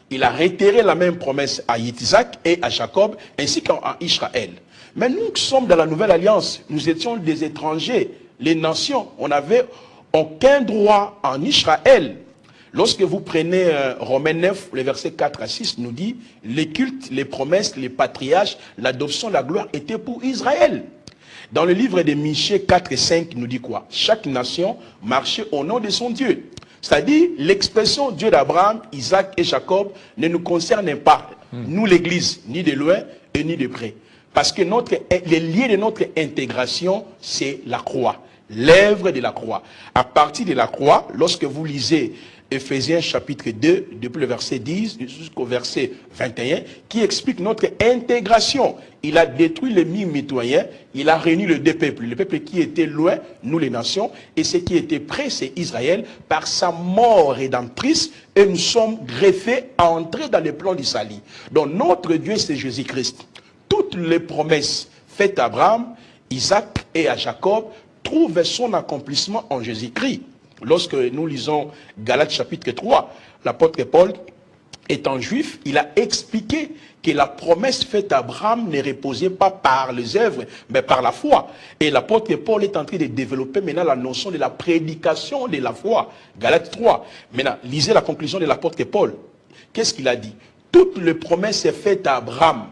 il a réitéré la même promesse à Isaac et à Jacob, ainsi qu'à Israël. Mais nous qui sommes dans la nouvelle alliance, nous étions des étrangers, les nations. On n'avait aucun droit en Israël. Lorsque vous prenez Romains 9, les versets 4 à 6, nous dit, les cultes, les promesses, les patriarches, l'adoption, la gloire étaient pour Israël. Dans le livre de Michée 4 et 5, nous dit quoi? Chaque nation marchait au nom de son Dieu. C'est-à-dire, l'expression Dieu d'Abraham, Isaac et Jacob ne nous concerne pas, nous l'église, ni de loin et ni de près. Parce que les liens de notre intégration, c'est la croix, l'œuvre de la croix. À partir de la croix, lorsque vous lisez Éphésiens chapitre 2, depuis le verset 10 jusqu'au verset 21, qui explique notre intégration. Il a détruit les murs mitoyens, il a réuni les deux peuples. Le peuple qui était loin, nous les nations, et ce qui était près, c'est Israël, par sa mort rédemptrice, et nous sommes greffés à entrer dans le plan du salut. Donc notre Dieu, c'est Jésus-Christ. Toutes les promesses faites à Abraham, Isaac et à Jacob trouvent son accomplissement en Jésus-Christ. Lorsque nous lisons Galates chapitre 3, l'apôtre Paul, étant juif, il a expliqué que la promesse faite à Abraham ne reposait pas par les œuvres, mais par la foi. Et l'apôtre Paul est en train de développer maintenant la notion de la prédication de la foi. Galates 3. Maintenant, lisez la conclusion de l'apôtre Paul. Qu'est-ce qu'il a dit? Toutes les promesses faites à Abraham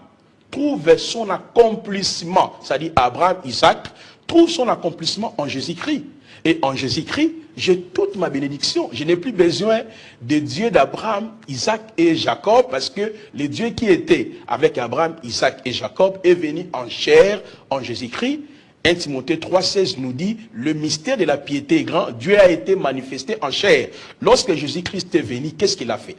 trouvent son accomplissement, c'est-à-dire Abraham, Isaac, trouve son accomplissement en Jésus-Christ. Et en Jésus-Christ, j'ai toute ma bénédiction. Je n'ai plus besoin de Dieu d'Abraham, Isaac et Jacob, parce que le Dieu qui était avec Abraham, Isaac et Jacob est venu en chair, en Jésus-Christ. 1 Timothée 3,16 nous dit, le mystère de la piété est grand, Dieu a été manifesté en chair. Lorsque Jésus-Christ est venu, qu'est-ce qu'il a fait?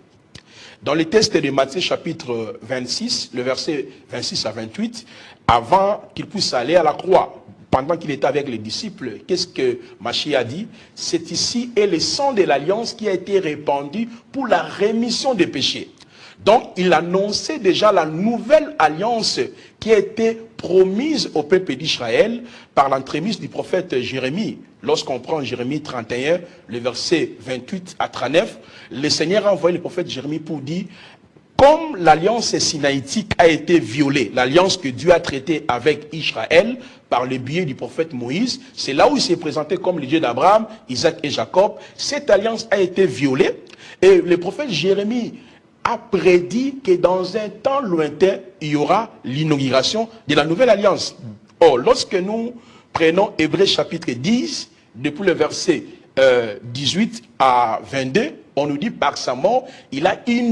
Dans le texte de Matthieu chapitre 26, le verset 26 à 28, avant qu'il puisse aller à la croix, pendant qu'il était avec les disciples, qu'est-ce que Machi a dit? C'est ici et le sang de l'alliance qui a été répandu pour la rémission des péchés. Donc, il annonçait déjà la nouvelle alliance qui a été promise au peuple d'Israël par l'entremise du prophète Jérémie. Lorsqu'on prend Jérémie 31, le verset 28 à 39, le Seigneur a envoyé le prophète Jérémie pour dire, comme l'alliance sinaïtique a été violée, l'alliance que Dieu a traitée avec Israël par le biais du prophète Moïse, c'est là où il s'est présenté comme le Dieu d'Abraham, Isaac et Jacob. Cette alliance a été violée et le prophète Jérémie a prédit que dans un temps lointain, il y aura l'inauguration de la nouvelle alliance. Or, lorsque nous prenons Hébreux chapitre 10, depuis le verset 18 à 22, on nous dit par sa mort, il a inauguré